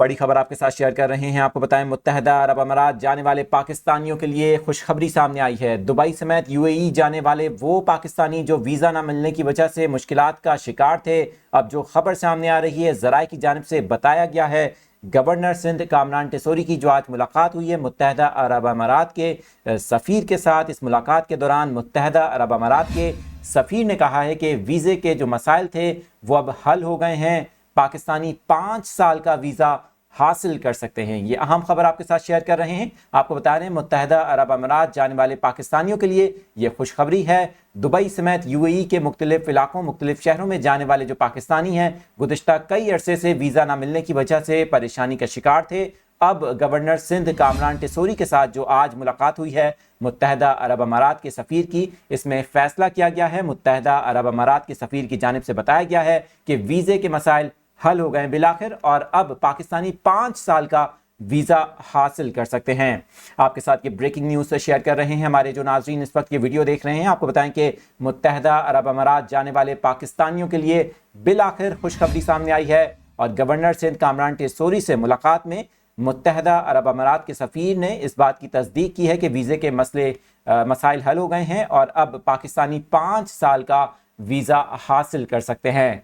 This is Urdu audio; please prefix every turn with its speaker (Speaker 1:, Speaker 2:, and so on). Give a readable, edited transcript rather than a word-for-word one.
Speaker 1: بڑی خبر آپ کے ساتھ شیئر کر رہے ہیں. آپ کو بتائیں متحدہ عرب امارات جانے والے پاکستانیوں کے لیے خوشخبری سامنے آئی ہے. دبئی سمیت UAE جانے والے وہ پاکستانی جو ویزا نہ ملنے کی وجہ سے مشکلات کا شکار تھے، اب جو خبر سامنے آ رہی ہے ذرائع کی جانب سے بتایا گیا ہے گورنر سندھ کامران ٹیسوری کی جو آج ملاقات ہوئی ہے متحدہ عرب امارات کے سفیر کے ساتھ. اس ملاقات کے دوران متحدہ عرب امارات کے سفیر نے کہا ہے کہ ویزے کے جو مسائل تھے وہ اب حل ہو گئے ہیں. پاکستانی 5 سال کا ویزا حاصل کر سکتے ہیں. یہ اہم خبر آپ کے ساتھ شیئر کر رہے ہیں. آپ کو بتا رہے ہیں متحدہ عرب امارات جانے والے پاکستانیوں کے لیے یہ خوشخبری ہے. دبئی سمیت UAE کے مختلف علاقوں مختلف شہروں میں جانے والے جو پاکستانی ہیں گزشتہ کئی عرصے سے ویزا نہ ملنے کی وجہ سے پریشانی کا شکار تھے. اب گورنر سندھ کامران ٹیسوری کے ساتھ جو آج ملاقات ہوئی ہے متحدہ عرب امارات کے سفیر کی، اس میں فیصلہ کیا گیا ہے. متحدہ عرب امارات کے سفیر کی جانب سے بتایا گیا ہے کہ ویزے کے مسائل حل ہو گئے بالآخر اور اب پاکستانی 5 سال کا ویزا حاصل کر سکتے ہیں. آپ کے ساتھ یہ بریکنگ نیوز شیئر کر رہے ہیں. ہمارے جو ناظرین اس وقت یہ ویڈیو دیکھ رہے ہیں آپ کو بتائیں کہ متحدہ عرب امارات جانے والے پاکستانیوں کے لیے بالآخر خوشخبری سامنے آئی ہے اور گورنر سندھ کامران ٹیسوری سے ملاقات میں متحدہ عرب امارات کے سفیر نے اس بات کی تصدیق کی ہے کہ ویزے کے مسائل حل ہو گئے ہیں اور اب پاکستانی 5 سال کا ویزا حاصل کر سکتے ہیں.